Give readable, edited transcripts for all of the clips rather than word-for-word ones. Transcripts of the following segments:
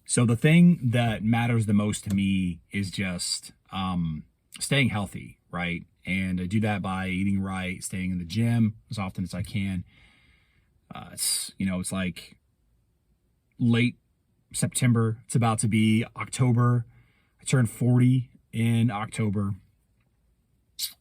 So the thing that matters the most to me is just staying healthy, right? And I do that by eating right, staying in the gym as often as I can. It's like late September. It's about to be October. I turned 40 in October,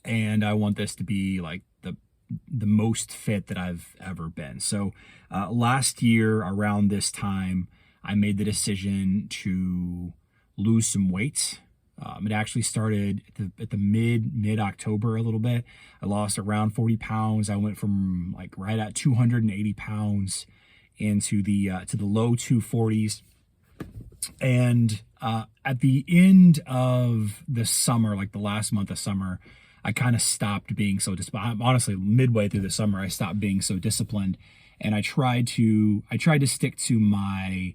and I want this to be like the most fit that I've ever been. So last year around this time, I made the decision to lose some weight. It actually started at the mid October a little bit. I lost around 40 pounds. I went from like right at 280 pounds into the to the low 240s. And at the end of the summer, like the last month of summer, I kind of stopped being so disciplined. Honestly, midway through the summer, I stopped being so disciplined, and I tried to stick to my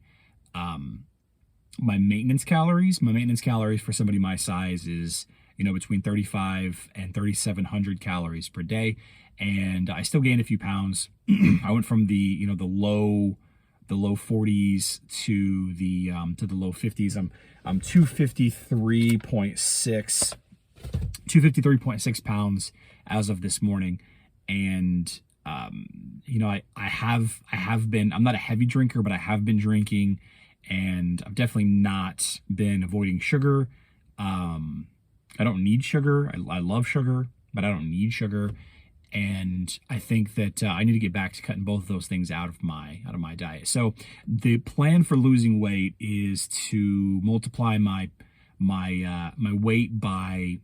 my maintenance calories. My maintenance calories for somebody my size is, between 35 and 3,700 calories per day. And I still gained a few pounds. I went from the low 40s to the low 50s. I'm 253.6 pounds as of this morning. And I have been, I'm not a heavy drinker, but I have been drinking, and I've definitely not been avoiding sugar. I don't need sugar. I love sugar, but I don't need sugar. And I think that I need to get back to cutting both of those things out of my diet. So the plan for losing weight is to multiply my weight by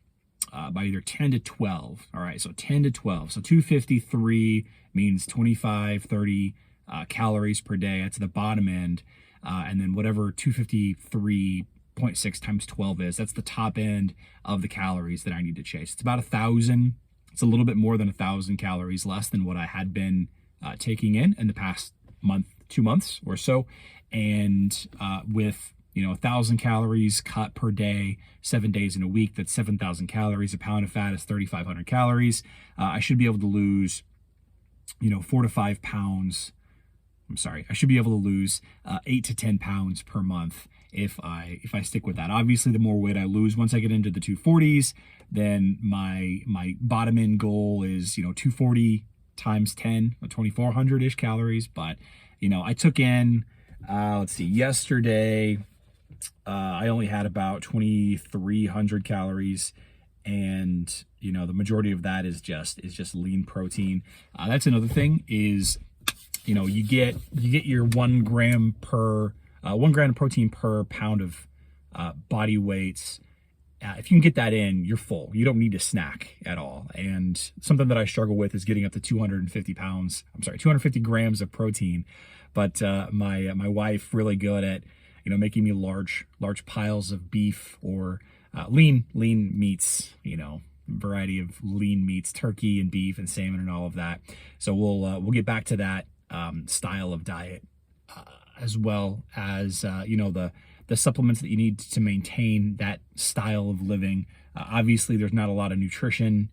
either 10 to 12. All right, so 10 to 12. So 253 means 25, 30 calories per day. That's the bottom end. And then whatever 253.6 times 12 is, that's the top end of the calories that I need to chase. It's about 1,000. It's a little bit more than 1,000 calories less than what I had been taking in the past month, 2 months or so. And with 1,000 calories cut per day, 7 days in a week, that's 7,000 calories. A pound of fat is 3,500 calories. I should be able to lose, 4 to 5 pounds. I'm sorry, I should be able to lose 8 to 10 pounds per month if I stick with that. Obviously, the more weight I lose once I get into the 240s, then my bottom end goal is 240 times 10, 2,400-ish calories. But I took in yesterday I only had about 2,300 calories, and the majority of that is just lean protein. That's another thing is you get your 1 gram of protein per pound of body weight. If you can get that in, you're full. You don't need to snack at all. And something that I struggle with is getting up to 250 grams of protein. But my wife really good at making me large piles of beef or lean meats. Variety of lean meats, turkey and beef and salmon and all of that. So we'll get back to that style of diet, as well as the supplements that you need to maintain that style of living. Obviously, there's not a lot of nutrition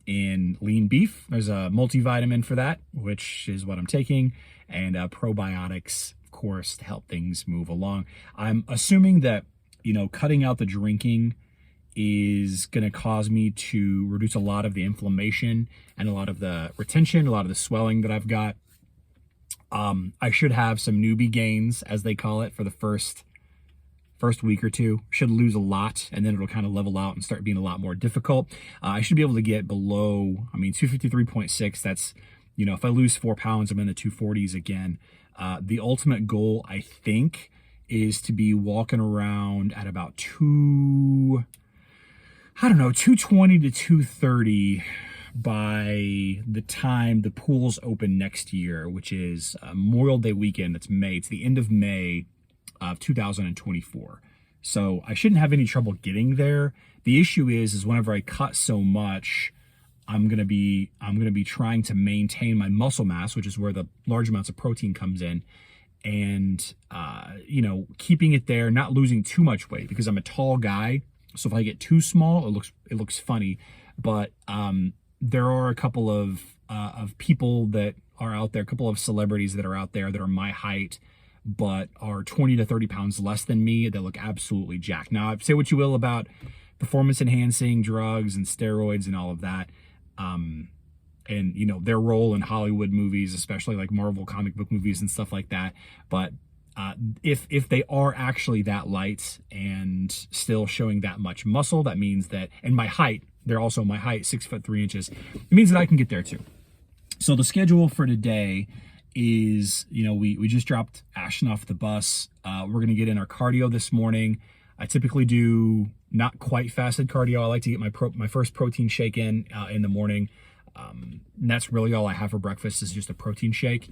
in lean beef. There's a multivitamin for that, which is what I'm taking, and probiotics, of course, to help things move along. I'm assuming that cutting out the drinking is going to cause me to reduce a lot of the inflammation and a lot of the retention, a lot of the swelling that I've got. I should have some newbie gains, as they call it, for the first week or two. Should lose a lot, and then it'll kind of level out and start being a lot more difficult. I should be able to get below, 253.6. That's, if I lose 4 pounds, I'm in the 240s again. The ultimate goal, I think, is to be walking around at about 220 to 230 by the time the pools open next year, which is Memorial Day weekend. That's May. It's the end of May of 2024. So I shouldn't have any trouble getting there. The issue is whenever I cut so much, I'm gonna be trying to maintain my muscle mass, which is where the large amounts of protein comes in, and keeping it there, not losing too much weight, because I'm a tall guy. So if I get too small, it looks funny. But there are a couple of people that are out there, a couple of celebrities that are out there that are my height, but are 20 to 30 pounds less than me that look absolutely jacked. Now, say what you will about performance enhancing drugs and steroids and all of that. And you know, their role in Hollywood movies, especially like Marvel comic book movies and stuff like that. But if they are actually that light and still showing that much muscle, that means that, and my height, they're also my height, 6'3". It means that I can get there too. So the schedule for today is, you know, we just dropped Ashton off the bus. We're gonna get in our cardio this morning. I typically do not quite fasted cardio. I like to get my first protein shake in the morning. And that's really all I have for breakfast is just a protein shake.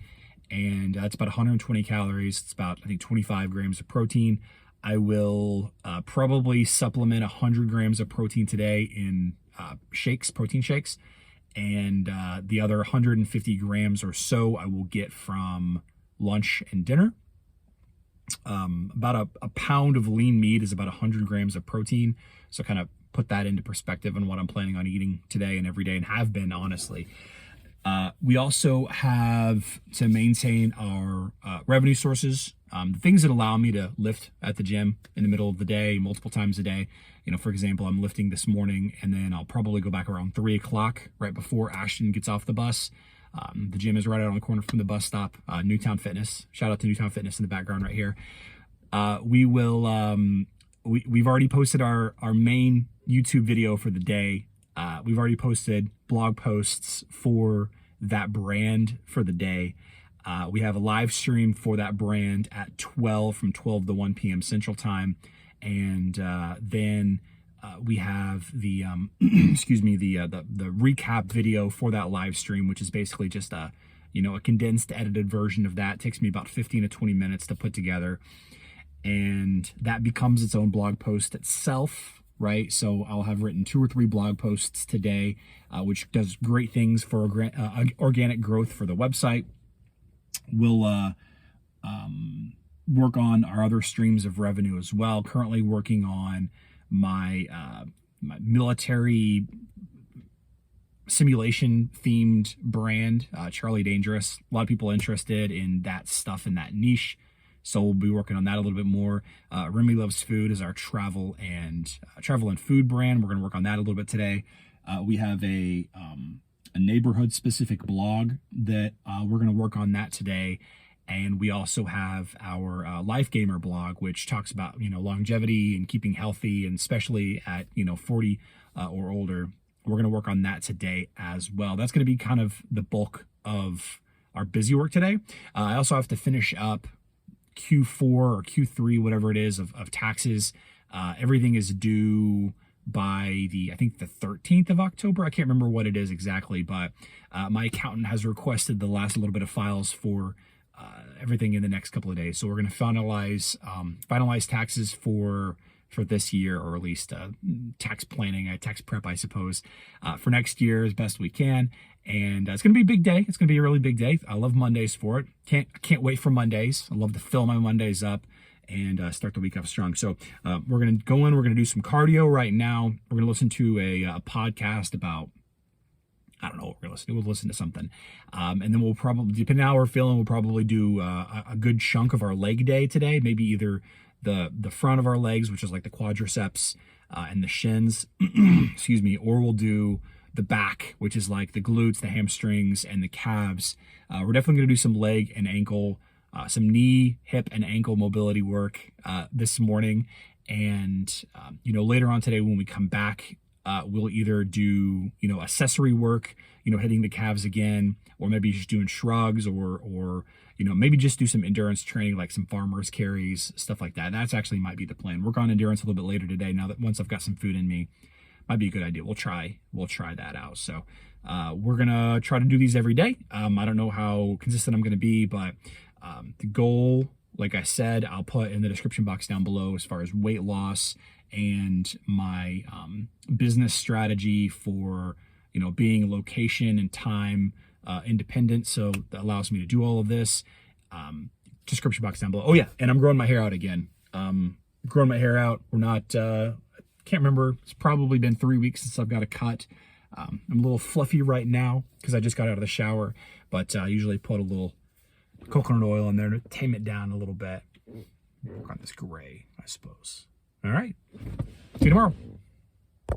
And it's about 120 calories. It's about, I think, 25 grams of protein. I will probably supplement 100 grams of protein today in protein shakes. And the other 150 grams or so I will get from lunch and dinner. About a pound of lean meat is about 100 grams of protein. So kind of put that into perspective on what I'm planning on eating today and every day, and have been, honestly. We also have to maintain our revenue sources, the things that allow me to lift at the gym in the middle of the day, multiple times a day. You know, for example, I'm lifting this morning, and then I'll probably go back around 3 o'clock right before Ashton gets off the bus. The gym is right out on the corner from the bus stop, Newtown Fitness. Shout out to Newtown Fitness in the background right here. We've already posted our main YouTube video for the day. We've already posted blog posts for that brand for the day. We have a live stream for that brand at 12 from 12 to 1 p.m. Central Time. And then we have the excuse me, the recap video for that live stream, which is basically just a condensed edited version of that. It takes me about 15 to 20 minutes to put together, and that becomes its own blog post itself, right? So I'll have written 2 or 3 blog posts today, which does great things for organic growth for the website. We'll work on our other streams of revenue as well. Currently working on my military simulation themed brand, Charlie Dangerous. A lot of people interested in that stuff in that niche, so we'll be working on that a little bit more. Remy Loves Food is our travel and food brand. We're going to work on that a little bit today. We have a neighborhood specific blog that we're going to work on that today. And we also have our Life Gamer blog, which talks about, longevity and keeping healthy, and especially at, 40 or older. We're going to work on that today as well. That's going to be kind of the bulk of our busy work today. I also have to finish up Q4 or Q3, whatever it is, of taxes. Everything is due by I think the 13th of October. I can't remember what it is exactly, but my accountant has requested the last little bit of files for everything in the next couple of days. So we're going to finalize taxes for this year, or at least tax planning, tax prep, I suppose, for next year as best we can. And it's going to be a big day. It's going to be a really big day. I love Mondays for it. Can't wait for Mondays. I love to fill my Mondays up and start the week off strong. So we're going to go in. We're going to do some cardio right now. We're going to listen to a podcast about, I don't know what we're going to listen to. We'll listen to something. And then we'll probably, depending on how we're feeling, we'll probably do a good chunk of our leg day today. Maybe either the front of our legs, which is like the quadriceps and the shins, excuse me, or we'll do the back, which is like the glutes, the hamstrings, and the calves. We're definitely going to do some leg and ankle, some knee, hip, and ankle mobility work this morning. And, later on today when we come back, we'll either do, accessory work, hitting the calves again, or maybe just doing shrugs, or maybe just do some endurance training, like some farmer's carries, stuff like that. That's actually might be the plan. Work on endurance a little bit later today. Now that once I've got some food in me, might be a good idea. We'll try that out. So we're going to try to do these every day. I don't know how consistent I'm going to be, but the goal, like I said, I'll put in the description box down below as far as weight loss and my business strategy for, being location and time independent. So that allows me to do all of this. Description box down below. Oh yeah, and I'm growing my hair out again. Growing my hair out. We're not, can't remember. It's probably been 3 weeks since I've got a cut. I'm a little fluffy right now because I just got out of the shower, but I usually put a little coconut oil in there to tame it down a little bit. Work on this gray, I suppose. All right. See you tomorrow.